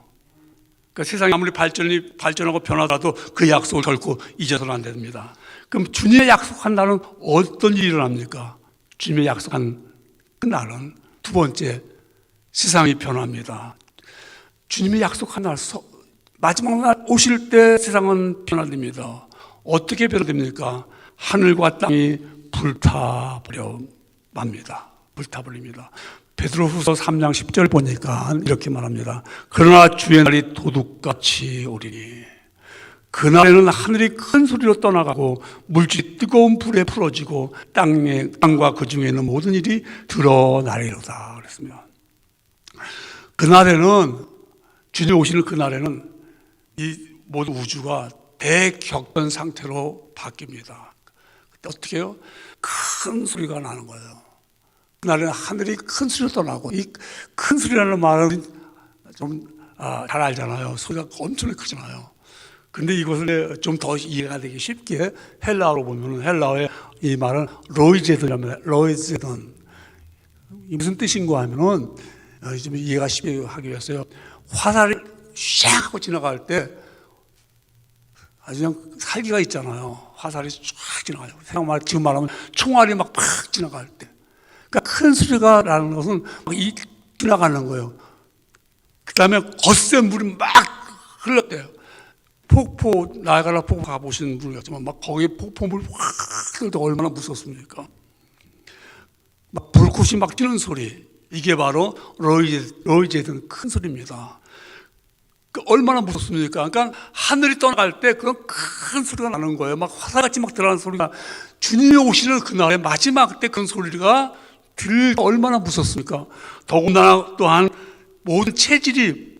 그러니까 세상이 아무리 발전하고 변하더라도 그 약속을 결코 잊어서는 안 됩니다. 그럼 주님의 약속한 날은 어떤 일이 일어납니까? 주님의 약속한 그 날은 두 번째, 세상이 변합니다. 주님의 약속한 날, 마지막 날 오실 때 세상은 변화됩니다. 어떻게 변화됩니까? 하늘과 땅이 불타버려 맙니다. 불타버립니다. 베드로후서 3장 10절 보니까 이렇게 말합니다. 그러나 주의 날이 도둑같이 오리니 그날에는 하늘이 큰 소리로 떠나가고 물질이 뜨거운 불에 풀어지고 땅과 그 중에 있는 모든 일이 드러나리로다 그랬습니다. 그날에는, 주님 오시는 그날에는 이 모든 우주가 대격변 상태로 바뀝니다. 그때 어떻게 해요? 큰 소리가 나는 거예요. 그날에는 하늘이 큰 소리로 떠나고, 이 큰 소리라는 말은 좀 잘 알잖아요. 소리가 엄청나게 크잖아요. 근데 이것을 좀 더 이해가 되기 쉽게 헬라어로 보면, 헬라어의 이 말은 로이제돈이랍니다. 로이제돈. 무슨 뜻인가 하면은 좀 이해가 쉽게 하기 위해서요, 화살이 샥 하고 지나갈 때 아주 그냥 살기가 있잖아요. 화살이 쫙 지나가요. 생각만 지금 말하면 총알이 막 팍 지나갈 때. 그러니까 큰 소리가 나는 것은 이 지나가는 거예요. 그 다음에 거센 물이 막 흘렀대요. 폭포, 나야가라 폭포 가보신 분이 겠지만 막 거기에 폭포물 확 흘릴 때 얼마나 무섭습니까? 막 불꽃이 막 튀는 소리. 이게 바로 로이제든 큰 소리입니다. 얼마나 무섭습니까? 그러니까 하늘이 떠나갈 때 그런 큰 소리가 나는 거예요. 막 화살같이 막 들어가는 소리가, 주님이 오시는 그날의 마지막 때 그런 소리가 얼마나 무섭습니까? 더군다나 또한 모든 체질이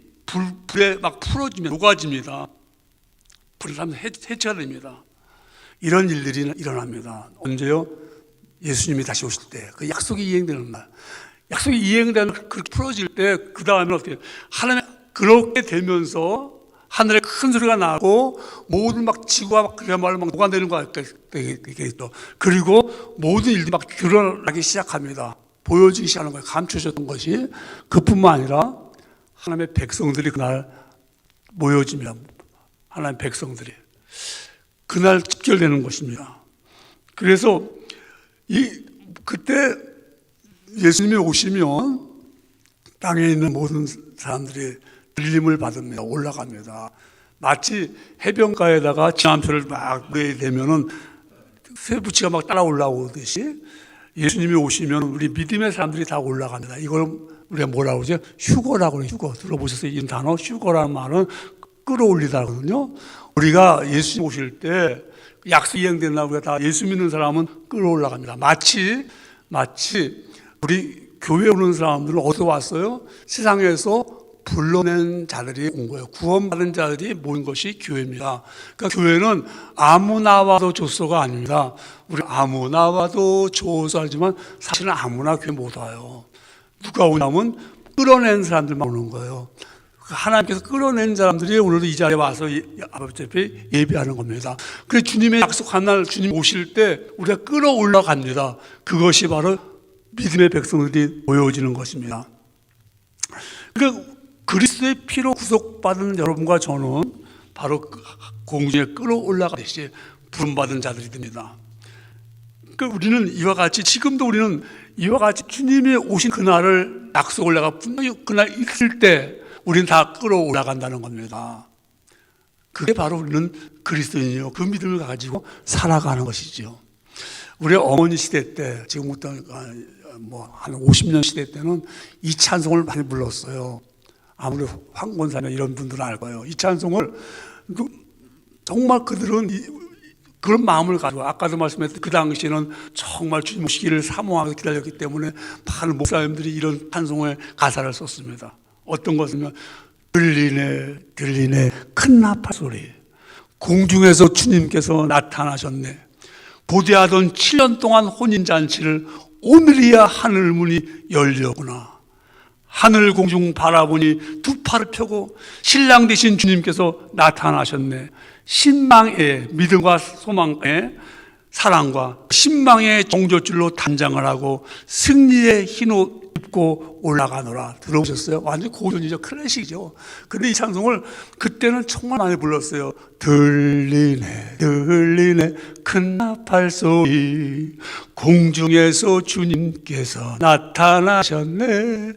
불에 막 풀어지면 녹아집니다. 불을 하면 해체가 됩니다. 이런 일들이 일어납니다. 언제요? 예수님이 다시 오실 때, 그 약속이 이행되는 날. 약속이 이행되는, 그렇게 풀어질 때, 그 다음에 어떻게, 하나님, 그렇게 되면서 하늘에 큰 소리가 나고 모든 막 지구가 막 그야말로 막 녹아내는 거 되겠죠. 그리고 모든 일들이 막 드러나기 시작합니다. 보여지기 시작하는 거예요. 감추셨던 것이. 그뿐만 아니라 하나님의 백성들이 그날 모여집니다. 하나님의 백성들이. 그날 집결되는 것입니다. 그래서 그때 예수님이 오시면 땅에 있는 모든 사람들이 들림을 받습니다. 올라갑니다. 마치 해변가에다가 진암표를 막 내면은 쇠붙이가 막 따라 올라오듯이 예수님이 오시면 우리 믿음의 사람들이 다 올라갑니다. 이걸 우리가 뭐라고 그러죠? 휴거라고 그래요. 휴거. 들어보셨어요? 이 단어 휴거라는 말은 끌어올리다거든요. 우리가 예수님 오실 때 약속 이행된다고 우리가 다 예수 믿는 사람은 끌어올라갑니다. 마치 우리 교회 오는 사람들은 어디서 왔어요? 세상에서 불러낸 자들이 온 거예요. 구원받은 자들이 모인 것이 교회입니다. 그러니까 교회는 아무나 와도 조소가 아닙니다. 우리 아무나 와도 조소 알지만 사실은 아무나 교회 못 와요. 누가 오냐면 끌어낸 사람들만 오는 거예요. 하나님께서 끌어낸 사람들이 오늘도 이 자리에 와서 아버지 앞에 예배하는 겁니다. 그래서 주님의 약속한 날 주님 오실 때 우리가 끌어올라갑니다. 그것이 바로 믿음의 백성들이 모여지는 것입니다. 그러니까 그리스도의 피로 구속받은 여러분과 저는 바로 공중에 끌어올라가듯이 부름받은 자들이 됩니다. 그러니까 우리는 이와 같이 지금도 우리는 이와 같이 주님이 오신 그날을 약속을 내가 분명히 그날 있을 때 우리는 다 끌어올라간다는 겁니다. 그게 바로 우리는 그리스도인이요. 그 믿음을 가지고 살아가는 것이죠. 우리 어머니 시대 때 지금부터 한 50년 시대 때는 이 찬송을 많이 불렀어요. 아무리 황권사나 이런 분들은 알 거예요. 이 찬송을 정말 그들은 그런 마음을 가지고 아까도 말씀했던 그 당시에는 정말 주님 오시기를 사모하고 기다렸기 때문에 많은 목사님들이 이런 찬송의 가사를 썼습니다. 어떤 것이냐면 들리네 큰 나팔 소리 공중에서 주님께서 나타나셨네 고대하던 7년 동안 혼인잔치를 오늘이야 하늘 문이 열렸구나 하늘 공중 바라보니 두 팔을 펴고 신랑 되신 주님께서 나타나셨네 신망의 믿음과 소망의 사랑과 신망의 종잣줄로 단장을 하고 승리의 흰옷 입고 올라가노라. 들어보셨어요? 완전 고전이죠. 클래식이죠. 근데 이 찬송을 그때는 정말 많이 불렀어요. 들리네 큰 나팔 소리 공중에서 주님께서 나타나셨네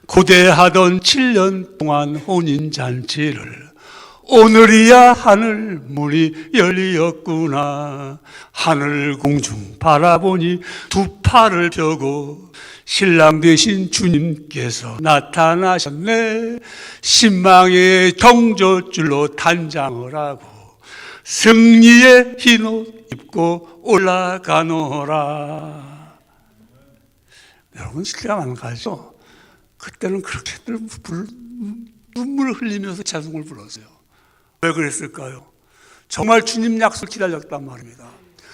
고대하던 7년 동안 혼인잔치를 오늘이야 하늘 문이 열렸구나 하늘 공중 바라보니 두 팔을 펴고 신랑 되신 주님께서 나타나셨네 신망의 정저줄로 단장을 하고 승리의 흰옷 입고 올라가노라. 여러분 실감 안 가죠? 그때는 그렇게들 눈물을 흘리면서 찬송을 불렀어요. 왜 그랬을까요? 정말 주님 약속을 기다렸단 말입니다.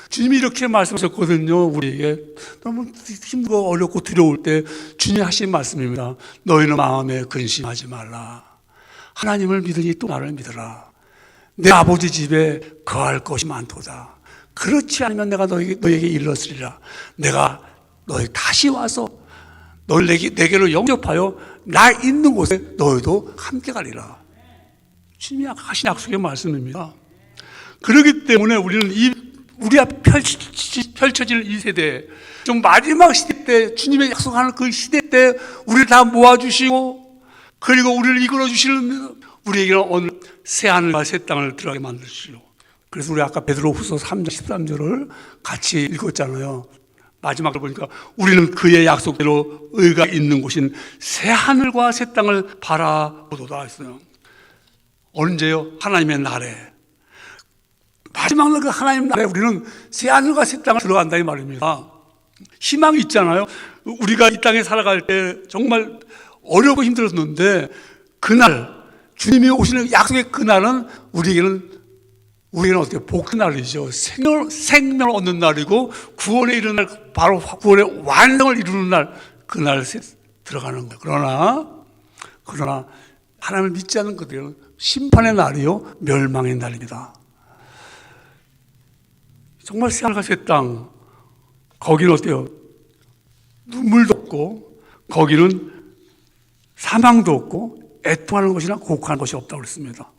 주님이 이렇게 말씀하셨거든요. 우리에게 너무 힘들고 어렵고 두려울 때 주님이 하신 말씀입니다. 너희는 마음에 근심하지 말라. 하나님을 믿으니 또 나를 믿으라. 내 아버지 집에 거할 것이 많도다. 그렇지 않으면 내가 너에게 일렀으리라. 내가 너희 다시 와서 너를 내게로 영접하여 나 있는 곳에 너희도 함께 가리라. 주님이 하신 약속의 말씀입니다. 그렇기 때문에 우리는 우리 앞에 펼쳐질 이 세대, 좀 마지막 시대 때 주님의 약속하는 그 시대 때 우리를 다 모아주시고 그리고 우리를 이끌어 주시는 우리에게는 오늘 새하늘과 새 땅을 들어가게 만드시고 그래서 우리 아까 베드로후서 3장 13절을 같이 읽었잖아요. 마지막을 보니까 우리는 그의 약속대로 의가 있는 곳인 새하늘과 새 땅을 바라보도다 했어요. 언제요? 하나님의 날에. 마지막 날 그 하나님 나라에 우리는 새하늘과 새 땅을 들어간다 이 말입니다. 희망이 있잖아요. 우리가 이 땅에 살아갈 때 정말 어렵고 힘들었는데 그날 주님이 오시는 약속의 그날은 우리에게는 어떻게 복의 날이죠. 생명을 얻는 날이고 구원에 이르는 날, 바로 구원의 완성을 이루는 날, 그날 들어가는 거예요. 그러나 하나님을 믿지 않는 그들은 심판의 날이요 멸망의 날입니다. 정말 새하늘과 새 땅 거기는 어때요? 눈물도 없고 거기는 사망도 없고 애통하는 것이나 곡하는 것이 없다고 그랬습니다.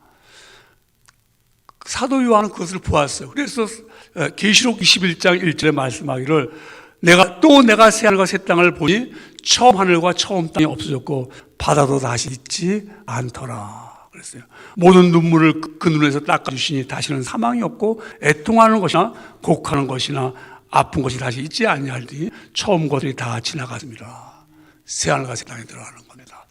사도 요한은 그것을 보았어요. 그래서 계시록 21장 1절에 말씀하기를 내가 새 하늘과 새 땅을 보니 처음 하늘과 처음 땅이 없어졌고 바다도 다시 있지 않더라 그랬어요. 모든 눈물을 그 눈에서 닦아주시니 다시는 사망이 없고 애통하는 것이나 곡하는 것이나 아픈 것이 다시 있지 아니하니 처음 것들이 다 지나갔습니다. 새 하늘과 새 땅에 들어가는 겁니다.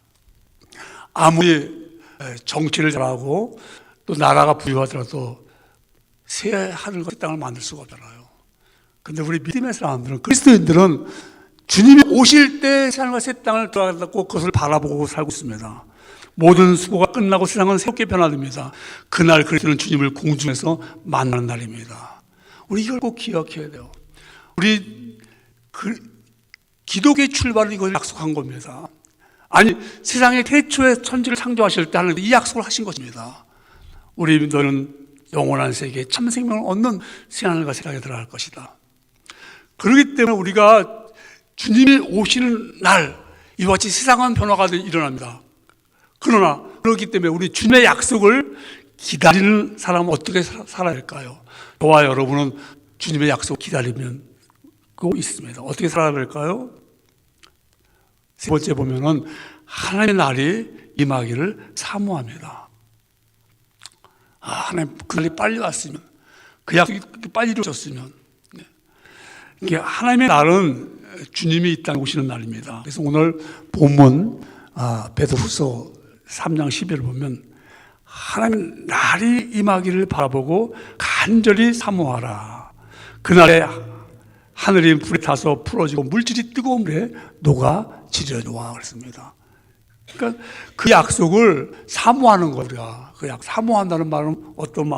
아무리 정치를 잘하고 또 나라가 부유하더라도 새 하늘과 새 땅을 만들 수가 없잖아요. 근데 우리 믿음의 사람들은, 그리스도인들은 주님이 오실 때 새 하늘과 새 땅을 들어가고 그것을 바라보고 살고 있습니다. 모든 수고가 끝나고 세상은 새롭게 변화됩니다. 그날 그리스도는 주님을 공중에서 만나는 날입니다. 우리 이걸 꼭 기억해야 돼요. 우리 기독의 출발은 이걸 약속한 겁니다. 아니, 세상의 태초에 천지를 창조하실 때 하나님 이 약속을 하신 것입니다. 우리 너는 영원한 세계에 참 생명을 얻는 새 하늘과 새 땅에 들어갈 것이다. 그렇기 때문에 우리가 주님이 오시는 날 이와 같이 세상은 변화가 일어납니다. 그러나 그렇기 때문에 우리 주님의 약속을 기다리는 사람은 어떻게 살아야 할까요? 저와 여러분은 주님의 약속을 기다리면 그거 있습니다. 어떻게 살아야 할까요? 세 번째 보면은 하나님의 날이 임하기를 사모합니다. 하나님 그 날이 빨리 왔으면, 그 약속이 빨리 이루어졌으면. 이게 하나님의 날은 주님이 이 땅에 오시는 날입니다. 그래서 오늘 본문 베드로후서 3장 10절을 보면 하나님 날이 임하기를 바라보고 간절히 사모하라. 그날에 하늘이 불에 타서 풀어지고 물질이 뜨거운 물에 녹아지려니와 그랬습니다. 그러니까 그 약속을 사모하는 거야. 그 사모한다는 말은 어떤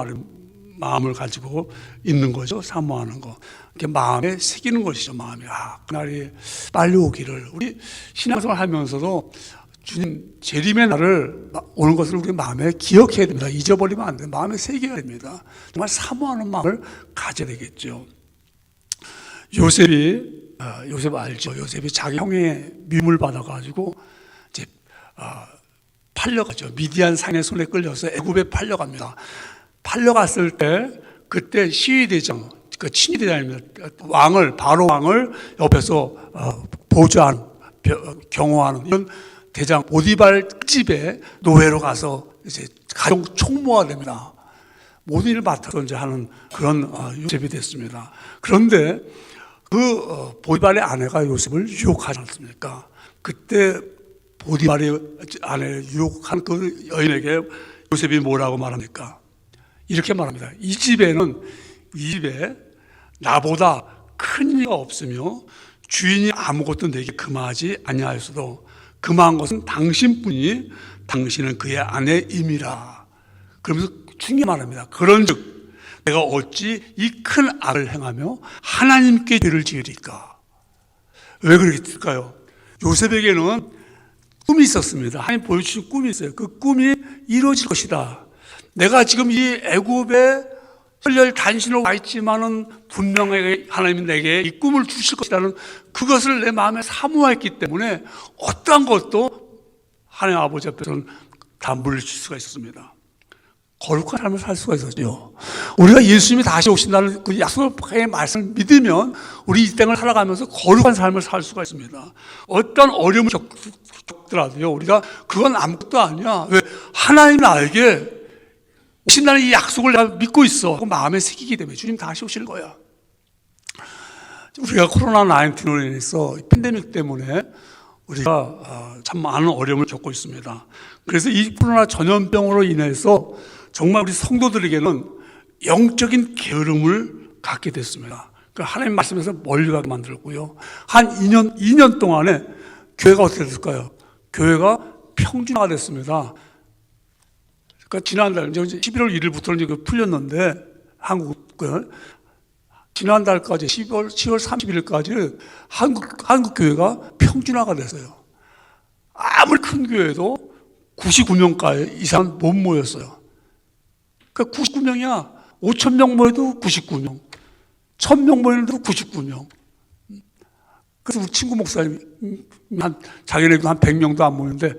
마음을 가지고 있는 거죠. 사모하는 거. 이렇게 마음에 새기는 것이죠. 마음에. 그날이 빨리 오기를. 우리 신앙생활 하면서도 주님 재림의 날을 오는 것을 우리 마음에 기억해야 됩니다. 잊어버리면 안 돼요. 마음에 새겨야 됩니다. 정말 사모하는 마음을 가져야 되겠죠. 요셉 알죠? 요셉이 자기 형의 미움을 받아가지고 이제 팔려가죠. 미디안 상인의 손에 끌려서 애굽에 팔려갑니다. 팔려갔을 때 그때 시위대장, 그 친위대장입니다. 바로 왕을 옆에서 보좌하는, 경호하는 이런 대장 보디발 집에 노예로 가서 이제 가족 총무가 됩니다. 모든 일을 맡아서 이제 하는 그런 요셉이 됐습니다. 그런데 그 보디발의 아내가 요셉을 유혹하지 않습니까? 그때 보디발의 아내를 유혹한 그 여인에게 요셉이 뭐라고 말합니까? 이렇게 말합니다. 이 집에 나보다 큰 이가 없으며 주인이 아무것도 내게 금하지 아니하였어도 금한 것은 당신뿐이니 당신은 그의 아내임이라. 그러면서 중요히 말합니다. 그런즉 내가 어찌 이 큰 악을 행하며 하나님께 죄를 지으리까? 왜 그랬을까요? 요셉에게는 꿈이 있었습니다. 하나님 보여주신 꿈이 있어요. 그 꿈이 이루어질 것이다. 내가 지금 이 애굽에 혈혈 단신으로 와 있지만은 분명하게 하나님이 내게 이 꿈을 주실 것이라는 그것을 내 마음에 사모했기 때문에 어떠한 것도 하나님 아버지 앞에서는 다 물리칠 수가 있었습니다. 거룩한 삶을 살 수가 있었죠. 우리가 예수님이 다시 오신다는 그 약속의 말씀을 믿으면 우리 이 땅을 살아가면서 거룩한 삶을 살 수가 있습니다. 어떤 어려움을 겪더라도요, 우리가 그건 아무것도 아니야. 왜? 하나님 나에게 오신다는 이 약속을 내가 믿고 있어. 그 마음에 새기기 때문에 주님 다시 오실 거야. 우리가 코로나19로 인해서 팬데믹 때문에 우리가 참 많은 어려움을 겪고 있습니다. 그래서 이 코로나 전염병으로 인해서 정말 우리 성도들에게는 영적인 게으름을 갖게 됐습니다. 하나님 말씀에서 멀리 가게 만들었고요. 한 2년 동안에 교회가 어떻게 됐을까요? 교회가 평준화가 됐습니다. 그러니까 지난달 11월 1일부터는 풀렸는데 한국은 지난달까지 10월 30일까지 한국 교회가 평준화가 됐어요. 아무리 큰 교회도 99명 이상 못 모였어요. 그러니까 99명이야. 5,000명 모여도 99명, 1,000명 모여도 99명. 그래서 우리 친구 목사님, 자기네도 한 100명도 안 모이는데,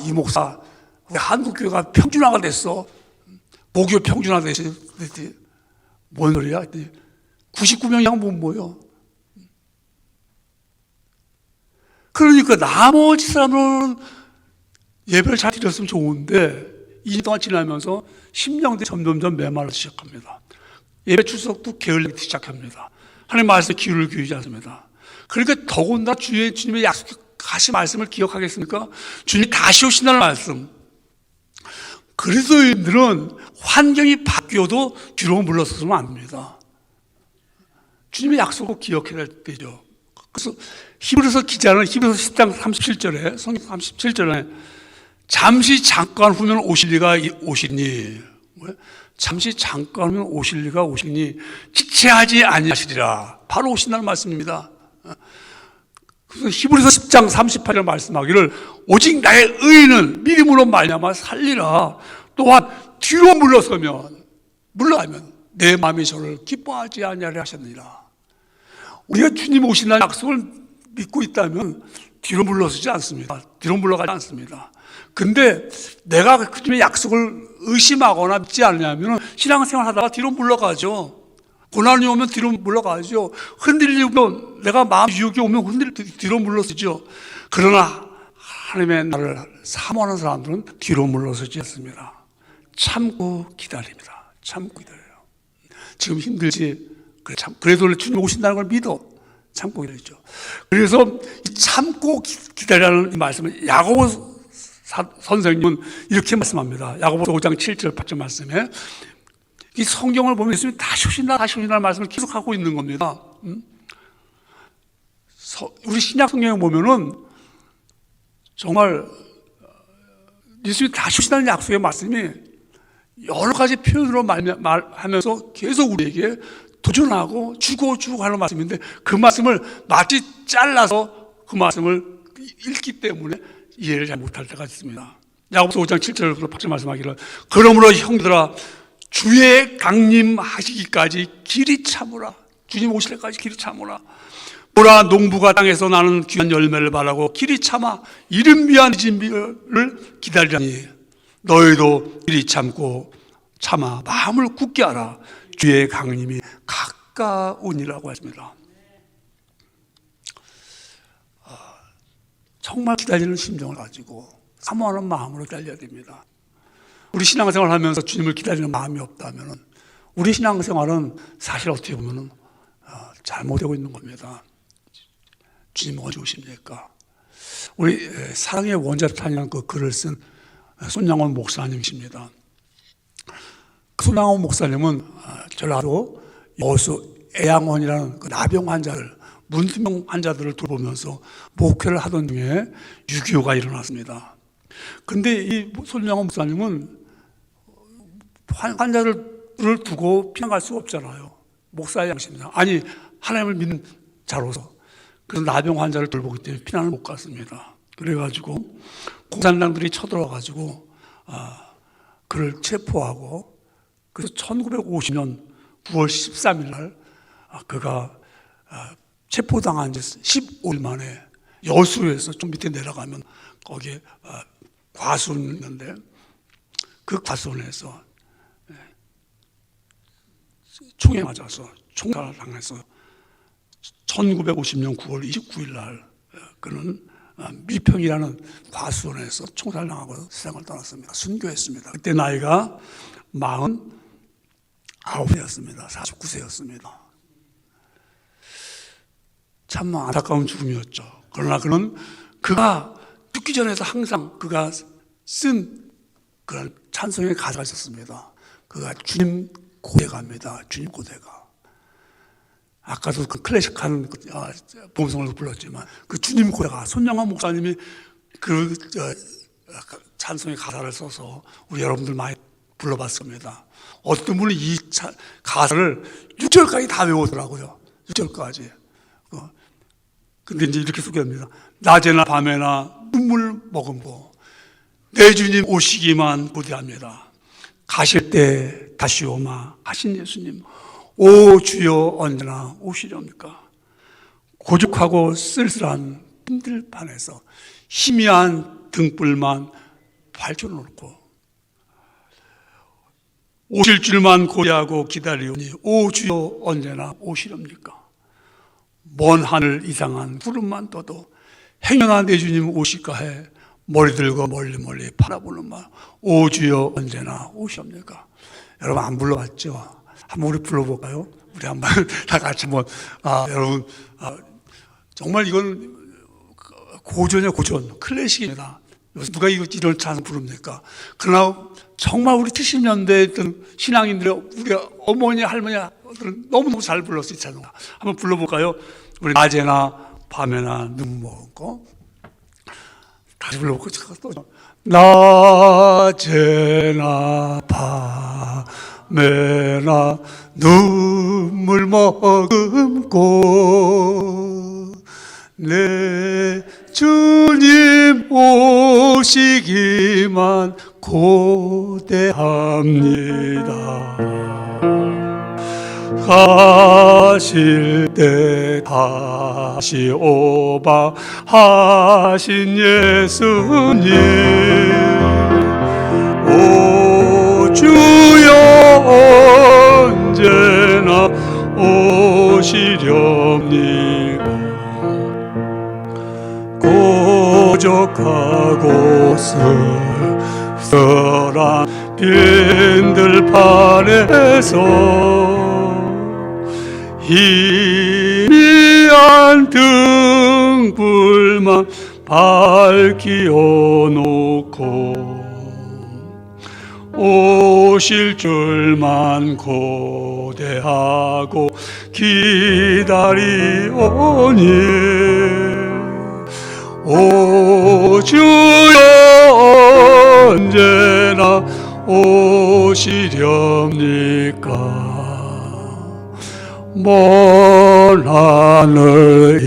이 목사, 우리 한국교회가 평준화가 됐어. 모교 평준화 됐어. 뭔 소리야? 99명 이상 못 모여. 그러니까 나머지 사람은 예배를 잘 드렸으면 좋은데 2년 동안 지나면서 심령들이 점점점 메말르기 시작합니다. 예배 출석도 게을리기 시작합니다. 하나님 말씀에 귀를 기울이지 않습니다. 그러니까 더군다나 주님의 약속하신 말씀을 기억하겠습니까? 주님이 다시 오신다는 말씀. 그리스도인들은 환경이 바뀌어도 뒤로 물러서서는 안 됩니다. 주님의 약속을 기억해야 되죠. 그래서 히브리서 기자는 히브리서 10장 37절에 성경 37절에 잠시 잠깐 후면 오실 리가 오시니, 잠시 잠깐 후면 오실 리가 오시니 지체하지 아니하시리라. 바로 오신다는 말씀입니다. 그래서 히브리서 10장 38절 말씀하기를 오직 나의 의인은 믿음으로 말미암아 살리라. 또한 뒤로 물러가면 내 마음이 저를 기뻐하지 아니하리라 하셨느니라. 우리가 주님 오신다는 약속을 믿고 있다면 뒤로 물러서지 않습니다. 뒤로 물러가지 않습니다. 근데 내가 그 주님의 약속을 의심하거나 믿지 않으면 신앙생활 하다가 뒤로 물러가죠. 고난이 오면 뒤로 물러가죠. 흔들리면 내가 마음 유혹이 오면 뒤로 물러서죠. 그러나 하나님의 나를 사모하는 사람들은 뒤로 물러서지 않습니다. 참고 기다립니다. 참고 기다려요. 지금 힘들지? 그래도 주님 오신다는 걸 믿어. 참고 기다리죠. 그래서 참고 기다리라는 이 말씀을 야고보 선생님은 이렇게 말씀합니다. 야고보서 5장 7절 8절 말씀에 이 성경을 보면 예수님이 다시 오신다는 말씀을 계속하고 있는 겁니다. 우리 신약 성경에 보면은 정말 예수님이 다시 오신다는 약속의 말씀이 여러 가지 표현으로 말하면서 계속 우리에게 도전하고 주고 하는 말씀인데 그 말씀을 마치 잘라서 그 말씀을 읽기 때문에 이해를 잘 못할 때가 있습니다. 야고보서 5장 7절부터 8절 말씀하기를 그러므로 형들아 주의 강림하시기까지 길이 참으라. 주님 오실 때까지 길이 참으라. 보라 농부가 땅에서 나는 귀한 열매를 바라고 길이 참아 이름 위한 진비를 기다리라니 너희도 길이 참아 마음을 굳게 하라. 주의 강림이 가까우니라고 했습니다. 정말 기다리는 심정을 가지고 사모하는 마음으로 기다려야 됩니다. 우리 신앙생활을 하면서 주님을 기다리는 마음이 없다면 우리 신앙생활은 사실 어떻게 보면 잘못되고 있는 겁니다. 주님 언제 오십니까? 우리 사랑의 원자탄이라는 그 글을 쓴 손양원 목사님이십니다. 그 손양원 목사님은 전라도 여수 애양원이라는 그 나병 환자들, 문둥병 환자들을 돌보면서 목회를 하던 중에 6.25가 일어났습니다. 그런데 이 손양원 목사님은 환자들을 두고 피난갈 수가 없잖아요. 목사의 양심입니다. 아니 하나님을 믿는 자로서 그래서 나병 환자를 돌보기 때문에 피난을 못 갔습니다. 그래가지고 공산당들이 쳐들어와가지고 그를 체포하고 그래서 1950년 9월 13일 날 그가 체포당한 지 15일 만에 여수에서 좀 밑에 내려가면 거기에 과수원이 있는데 그 과수원에서 총에 맞아서 총살을 당해서 1950년 9월 29일 날 그는 미평이라는 과수원에서 총살당하고 세상을 떠났습니다. 순교했습니다. 그때 나이가 49세였습니다. 49세였습니다. 참 안타까운 죽음이었죠. 그러나 그는 그가 죽기 전에도 항상 그가 쓴 그런 찬송의 가사가 있었습니다. 그가 주님 고대가입니다. 주님 고대가. 아까도 그 클래식한 봉송을 불렀지만 그 주님 고대가 손양원 목사님이 그 찬송의 가사를 써서 우리 여러분들 많이 불러봤습니다. 어떤 분이 이 가사를 6절까지 다 외우더라고요. 6절까지. 근데 이제 이렇게 소개합니다. 낮에나 밤에나 눈물 머금고 내 주님 오시기만 고대합니다. 가실 때 다시 오마 하신 예수님 오 주여 언제나 오시렵니까? 고죽하고 쓸쓸한 들판에서 희미한 등불만 밝혀놓고 오실 줄만 고대하고 기다리오니 오 주여 언제나 오시렵니까? 먼 하늘 이상한 구름만 떠도 행여나 내 주님 오실까 해 머리 들고 멀리 바라보는 말, 오 주여 언제나 오시옵니까? 여러분 안 불러봤죠? 한번 우리 불러볼까요? 우리 한번 다 같이 한번 여러분 정말 이건 고전이야 고전, 클래식입니다. 요새 누가 이런 찬송 부릅니까? 그러나 정말 우리 70년대에 있던 신앙인들의 우리 어머니 할머니들은 너무너무 잘 불렀을 수 있잖아요. 한번 불러볼까요? 우리 낮에나 밤에나 눈 먹고 다시 불러볼까요? 낮에나 밤에나 눈물 머금고 내 주님 오시기만 고대합니다. 가실 때 다시 오바 하신 예수님, 오 주여 언제나 오시렵니까? 고적하고 쓸쓸한 빈들판에서 희미한 등불만 밝히어 놓고 오실 줄만 고대하고 기다리오니 오 주여 언제나 오시렵니까? 먼 하늘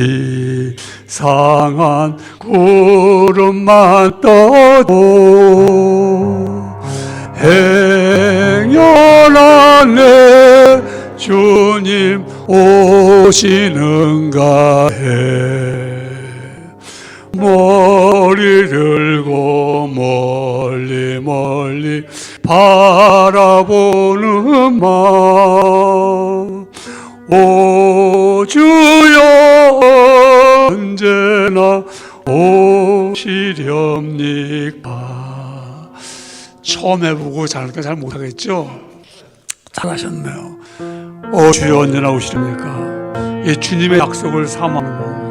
이상한 구름만 떠도 행여나 내 주님 오시는가 해 머리 들고 멀리 바라보는 마음, 오 주여 언제나 오시렵니까? 처음 해보고 잘하니까 잘 못하겠죠? 잘하셨네요. 오 주여 언제나 오시렵니까? 이 주님의 약속을 삼아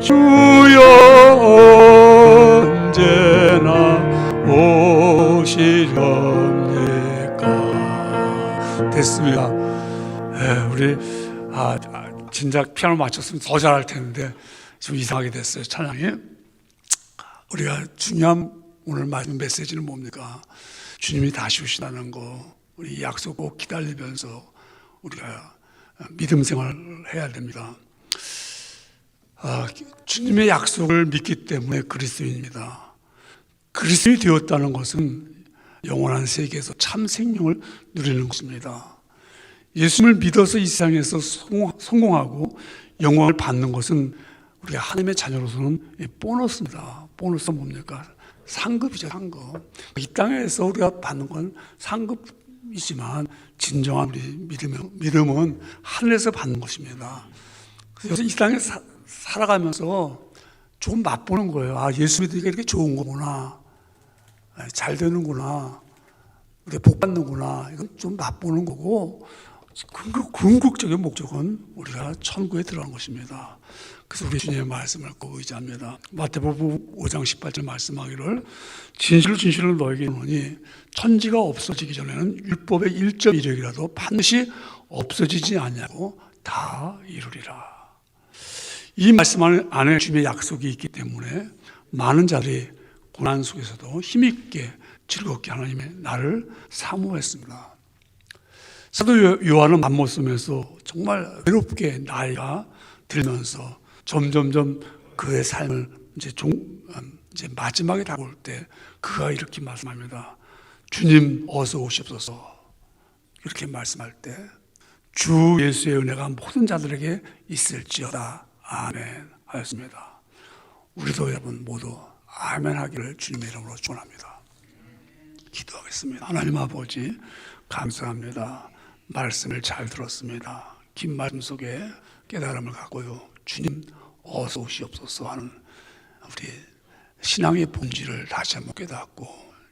주여 언제나 오시렵니까? 됐습니다. 우리 진작 피아노 맞췄으면 더 잘할 텐데 좀 이상하게 됐어요. 찬양이. 우리가 중요한 오늘 말씀 메시지는 뭡니까? 주님이 다시 오신다는 거, 우리 약속 꼭 기다리면서 우리가 믿음 생활을 해야 됩니다. 주님의 약속을 믿기 때문에 그리스도인입니다. 그리스도인이 되었다는 것은 영원한 세계에서 참 생명을 누리는 것입니다. 예수님을 믿어서 이 세상에서 성공하고 영광을 받는 것은 우리가 하나님의 자녀로서는 보너스입니다. 보너스가 뭡니까? 상급이죠, 상급. 이 땅에서 우리가 받는 건 상급이지만 진정한 우리 믿음은 하늘에서 받는 것입니다. 그래서 이 땅에 살아가면서 좀 맛보는 거예요. 예수 믿으니까 이렇게 좋은 거구나. 잘 되는구나. 우리가 복 받는구나. 이건 좀 맛보는 거고, 궁극적인 목적은 우리가 천국에 들어가는 것입니다. 그래서 우리 주님의 말씀을 꼭 의지합니다. 마태복음 5장 18절 말씀하기를 진실로 너에게 이르노니 천지가 없어지기 전에는 율법의 1.1획이라도 반드시 없어지지 않냐고 다 이루리라. 이 말씀 안에 주님의 약속이 있기 때문에 많은 자들이 고난 속에서도 힘있게 즐겁게 하나님의 나를 사모했습니다. 사도 요한은 맘못 쓰면서 정말 외롭게 나이가 들면서 점점점 그의 삶을 이제 마지막에 다가올 때 그가 이렇게 말씀합니다. 주님 어서 오시옵소서 이렇게 말씀할 때 주 예수의 은혜가 모든 자들에게 있을지어다. 아멘 하였습니다. 우리도 여러분 모두 아멘 하기를 주님의 이름으로 축원합니다. 기도하겠습니다. 하나님 아버지 감사합니다. 말씀을 잘 들었습니다. 긴 말씀 속에 깨달음을 갖고요, 주님 어서 오시옵소서 하는 우리 신앙의 본질을 다시 한번 깨닫고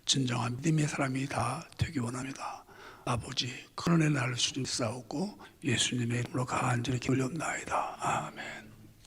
진정한 믿음의 사람이 다 되기 원합니다. 아버지 그런 은혜 나를 주님 싸우고 예수님의 이름으로 간절히 기울였나이다. 아멘.